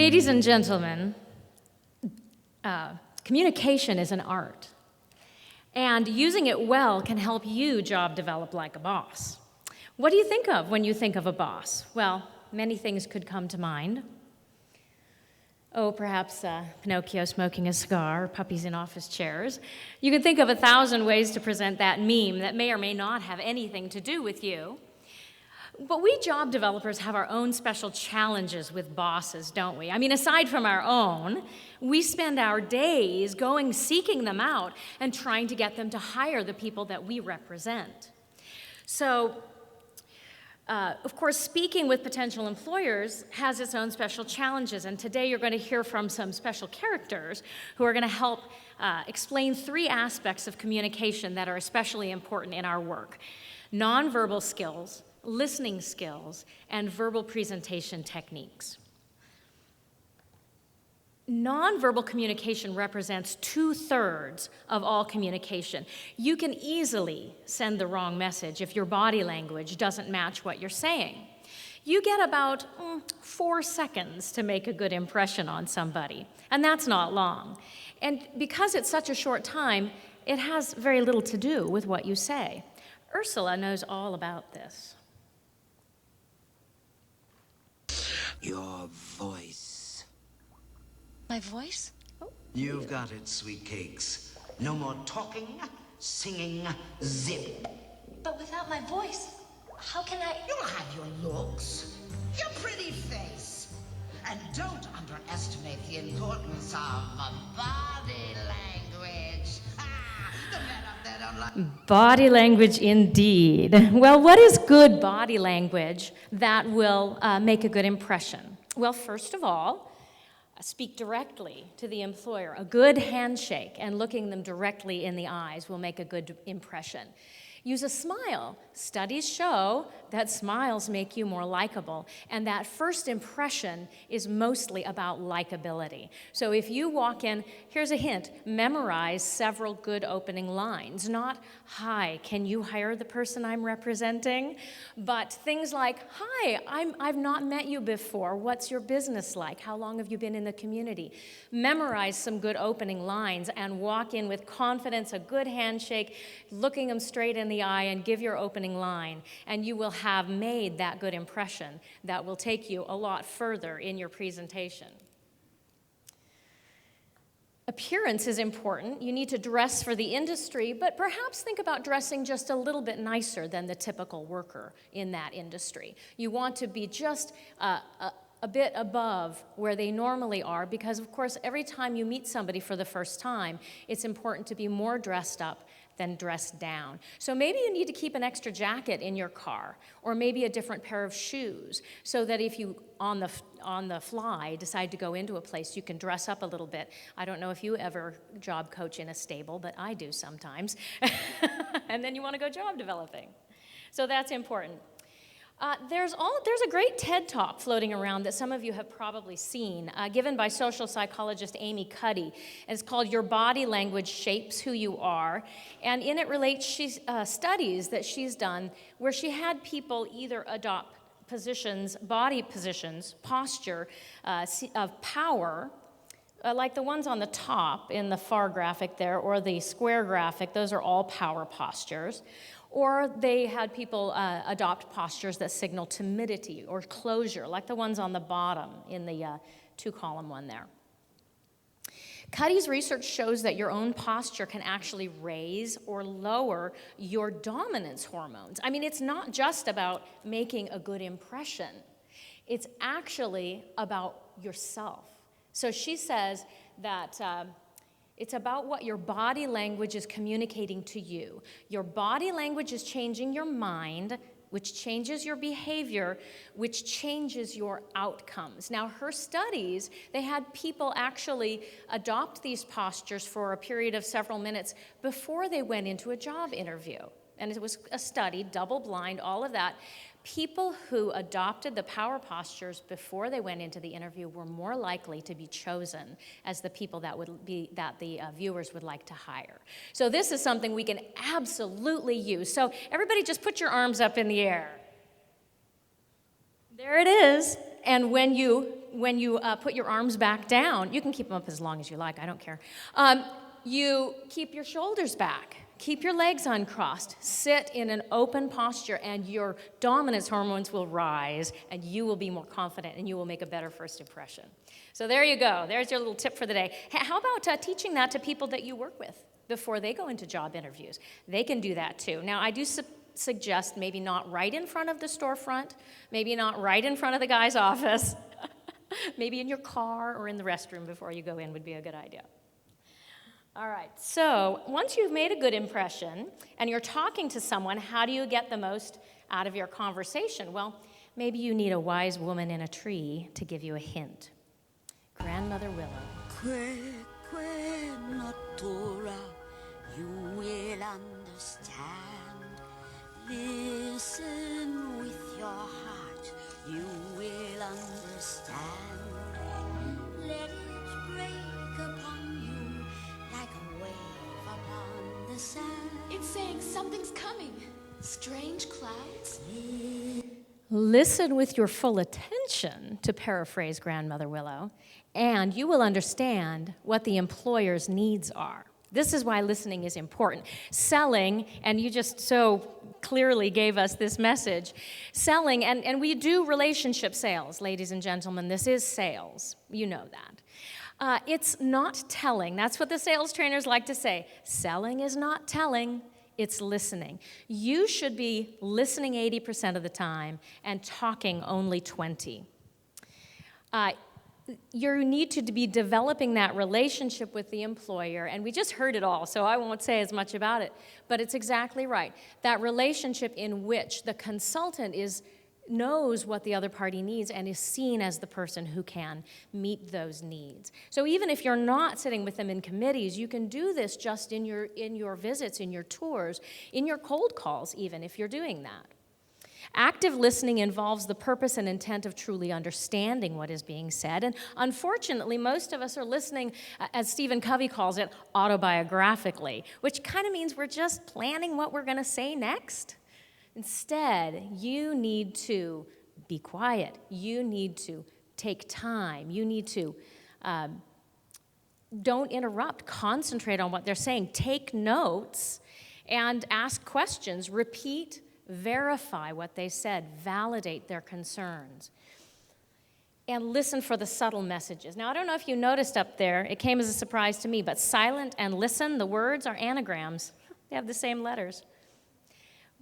Ladies and gentlemen, communication is an art, and using it well can help you job develop like a boss. What do you think of when you think of a boss? Well, many things could come to mind. Oh, perhaps Pinocchio smoking a cigar, or puppies in office chairs. You can think of 1,000 ways to present that meme that may or may not have anything to do with you. But we job developers have our own special challenges with bosses, don't we? I mean, aside from our own, we spend our days going seeking them out and trying to get them to hire the people that we represent. So, of course, speaking with potential employers has its own special challenges, and today you're going to hear from some special characters who are going to help explain 3 aspects of communication that are especially important in our work: nonverbal skills, listening skills, and verbal presentation techniques. Nonverbal communication represents 2/3 of all communication. You can easily send the wrong message if your body language doesn't match what you're saying. You get about 4 seconds to make a good impression on somebody, and that's not long. And because it's such a short time, it has very little to do with what you say. Ursula knows all about this. Your voice. My voice? You've got it, sweet cakes. No more talking, singing, zip. But without my voice, how can I... You'll have your looks, your pretty face. And don't underestimate the importance of body language. The men up there don't like... Body language indeed. Well, what is good body language that will make a good impression? Well, first of all, speak directly to the employer. A good handshake and looking them directly in the eyes will make a good impression. Use a smile. Studies show that smiles make you more likable, and that first impression is mostly about likability. So if you walk in, here's a hint, memorize several good opening lines. Not, "Hi, can you hire the person I'm representing?" But things like, "Hi, I've not met you before. What's your business like? How long have you been in the community?" Memorize some good opening lines and walk in with confidence, a good handshake, looking them straight in the eye, and give your opening line, and you will have made that good impression that will take you a lot further in your presentation. Appearance is important. You need to dress for the industry, but perhaps think about dressing just a little bit nicer than the typical worker in that industry. You want to be just a bit above where they normally are, because of course every time you meet somebody for the first time, it's important to be more dressed up than dressed down. So maybe you need to keep an extra jacket in your car, or maybe a different pair of shoes, so that if you, on the fly, decide to go into a place, you can dress up a little bit. I don't know if you ever job coach in a stable, but I do sometimes. And then you want to go job developing. So that's important. There's a great TED Talk floating around that some of you have probably seen, given by social psychologist Amy Cuddy. It's called "Your Body Language Shapes Who You Are." And in it relates studies that she's done where she had people either adopt positions, body positions, posture of power, like the ones on the top in the far graphic there, or the square graphic. Those are all power postures. Or they had people adopt postures that signal timidity or closure, like the ones on the bottom in the 2-column one there. Cuddy's research shows that your own posture can actually raise or lower your dominance hormones. I mean, it's not just about making a good impression. It's actually about yourself. So she says that it's about what your body language is communicating to you. Your body language is changing your mind, which changes your behavior, which changes your outcomes. Now, her studies, they had people actually adopt these postures for a period of several minutes before they went into a job interview. And it was a study, double-blind, all of that. People who adopted the power postures before they went into the interview were more likely to be chosen as the people that the viewers would like to hire. So this is something we can absolutely use. So everybody just put your arms up in the air. There it is. And when you you put your arms back down, you can keep them up as long as you like, I don't care. You keep your shoulders back. Keep your legs uncrossed. Sit in an open posture, and your dominance hormones will rise, and you will be more confident, and you will make a better first impression. So there you go. There's your little tip for the day. How about teaching that to people that you work with before they go into job interviews? They can do that too. Now, I do suggest maybe not right in front of the storefront, maybe not right in front of the guy's office, maybe in your car or in the restroom before you go in would be a good idea. All right, so once you've made a good impression and you're talking to someone, how do you get the most out of your conversation? Well, maybe you need a wise woman in a tree to give you a hint. Grandmother Willow. Natura, you will understand. Listen with your heart, you will understand. Let it break upon you like a wave upon the sand. It's saying something's coming. Strange clouds? Listen with your full attention, to paraphrase Grandmother Willow, and you will understand what the employer's needs are. This is why listening is important. Selling, and you just so clearly gave us this message, selling, and we do relationship sales, ladies and gentlemen. This is sales. You know that. It's not telling. That's what the sales trainers like to say. Selling is not telling. It's listening. You should be listening 80% of the time and talking only 20%. You need to be developing that relationship with the employer, and we just heard it all, so I won't say as much about it, but it's exactly right. That relationship in which the consultant knows what the other party needs and is seen as the person who can meet those needs. So even if you're not sitting with them in committees, you can do this just in your visits, in your tours, in your cold calls even, if you're doing that. Active listening involves the purpose and intent of truly understanding what is being said. And unfortunately, most of us are listening, as Stephen Covey calls it, autobiographically, which kind of means we're just planning what we're going to say next. Instead, you need to be quiet. You need to take time. You need to don't interrupt. Concentrate on what they're saying. Take notes and ask questions. Repeat. Verify what they said, validate their concerns, and listen for the subtle messages. Now, I don't know if you noticed up there, it came as a surprise to me, but silent and listen, the words are anagrams. They have the same letters.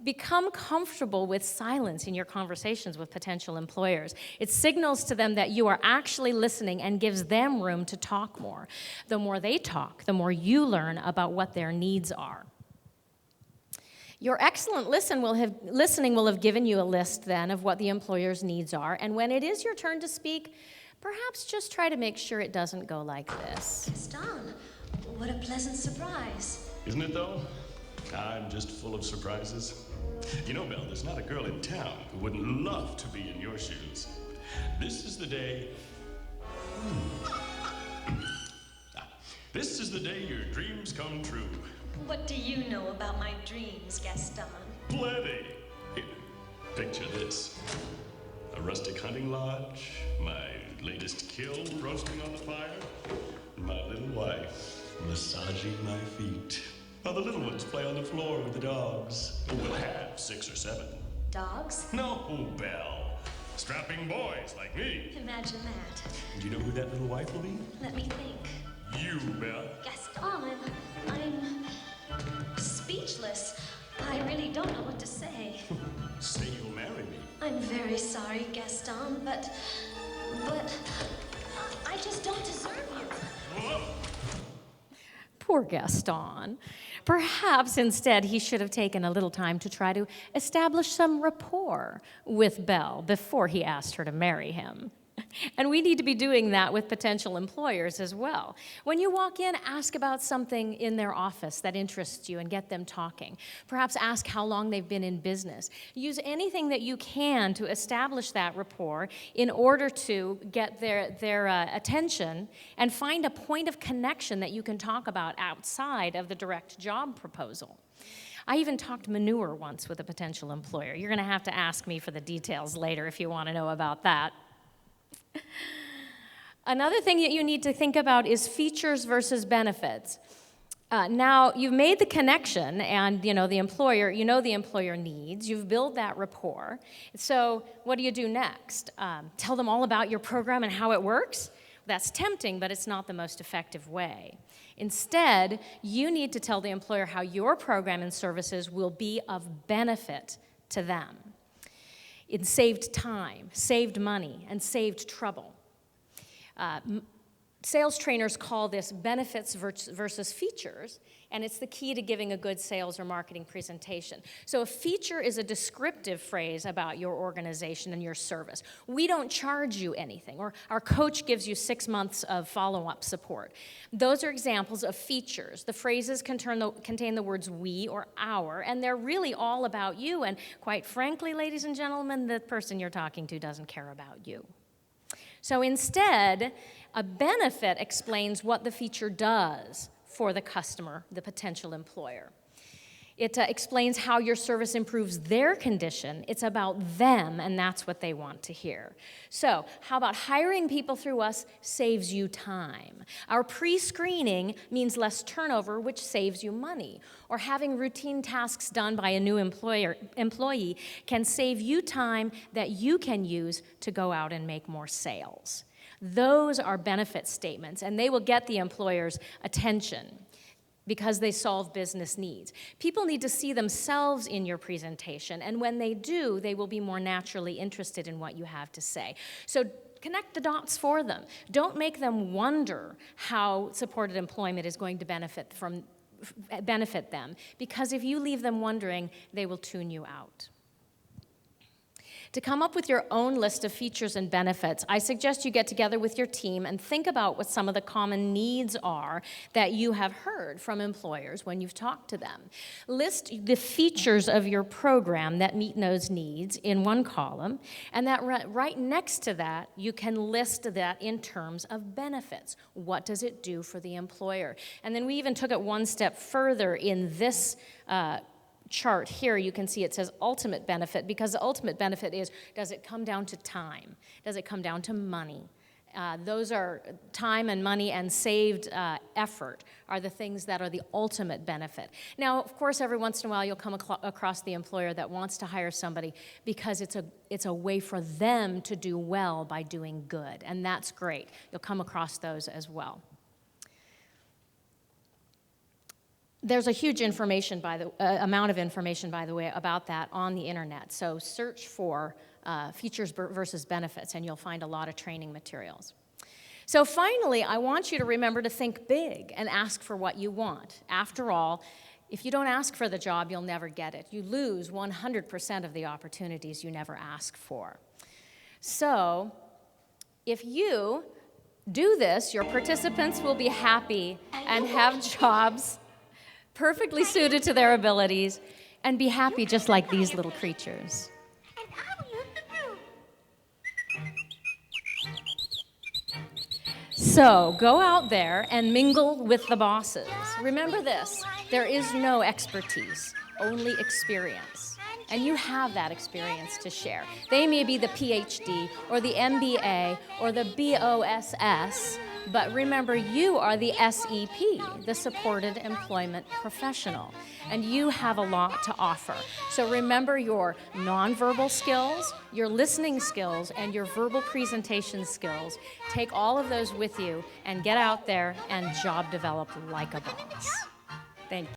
Become comfortable with silence in your conversations with potential employers. It signals to them that you are actually listening and gives them room to talk more. The more they talk, the more you learn about what their needs are. Your excellent listening will have given you a list then of what the employer's needs are, and when it is your turn to speak, perhaps just try to make sure it doesn't go like this. Gaston, what a pleasant surprise. Isn't it, though? I'm just full of surprises. You know, Belle, there's not a girl in town who wouldn't love to be in your shoes. This is the day... This is the day your dreams come true. What do you know about my dreams, Gaston? Plenty. Here, picture this. A rustic hunting lodge, my latest kill roasting on the fire, and my little wife massaging my feet. While the little ones play on the floor with the dogs. We'll have 6 or 7. Dogs? No, Belle. Strapping boys like me. Imagine that. Do you know who that little wife will be? Let me think. You, Belle. Gaston, I'm speechless. I really don't know what to say. Say you'll marry me. I'm very sorry, Gaston, but I just don't deserve you. Whoa. Poor Gaston. Perhaps instead he should have taken a little time to try to establish some rapport with Belle before he asked her to marry him. And we need to be doing that with potential employers as well. When you walk in, ask about something in their office that interests you and get them talking. Perhaps ask how long they've been in business. Use anything that you can to establish that rapport in order to get their attention and find a point of connection that you can talk about outside of the direct job proposal. I even talked manure once with a potential employer. You're going to have to ask me for the details later if you want to know about that. Another thing that you need to think about is features versus benefits. Now, you've made the connection, and the employer needs. You've built that rapport. So what do you do next? Tell them all about your program and how it works? That's tempting, but it's not the most effective way. Instead, you need to tell the employer how your program and services will be of benefit to them. It saved time, saved money, and saved trouble. Sales trainers call this benefits versus features, and it's the key to giving a good sales or marketing presentation. So a feature is a descriptive phrase about your organization and your service. We don't charge you anything, or our coach gives you 6 months of follow-up support. Those are examples of features. The phrases contain the words we or our, and they're really all about you, and quite frankly, ladies and gentlemen, the person you're talking to doesn't care about you. So instead, a benefit explains what the feature does for the customer, the potential employer. It explains how your service improves their condition. It's about them, and that's what they want to hear. So, how about hiring people through us saves you time? Our pre-screening means less turnover, which saves you money. Or having routine tasks done by a new employee can save you time that you can use to go out and make more sales. Those are benefit statements, and they will get the employer's attention because they solve business needs. People need to see themselves in your presentation, and when they do, they will be more naturally interested in what you have to say. So connect the dots for them. Don't make them wonder how supported employment is going to benefit them, because if you leave them wondering, they will tune you out. To come up with your own list of features and benefits, I suggest you get together with your team and think about what some of the common needs are that you have heard from employers when you've talked to them. List the features of your program that meet those needs in one column, and that right next to that, you can list that in terms of benefits. What does it do for the employer? And then we even took it one step further in this chart here. You can see it says ultimate benefit, because the ultimate benefit is, does it come down to time? Does it come down to money? Those are time and money and saved effort are the things that are the ultimate benefit. Now, of course, every once in a while you'll come across the employer that wants to hire somebody because it's a way for them to do well by doing good, and that's great. You'll come across those as well. There's a huge amount of information, by the way, about that on the internet. So search for features versus benefits, and you'll find a lot of training materials. So finally, I want you to remember to think big and ask for what you want. After all, if you don't ask for the job, you'll never get it. You lose 100% of the opportunities you never ask for. So if you do this, your participants will be happy and have jobs perfectly suited to their abilities, and be happy just like these little creatures. So go out there and mingle with the bosses. Remember this, there is no expertise, only experience. And you have that experience to share. They may be the PhD or the MBA or the BOSS, but remember, you are the SEP, the Supported Employment Professional, and you have a lot to offer. So remember your nonverbal skills, your listening skills, and your verbal presentation skills. Take all of those with you and get out there and job develop like a boss. Thank you.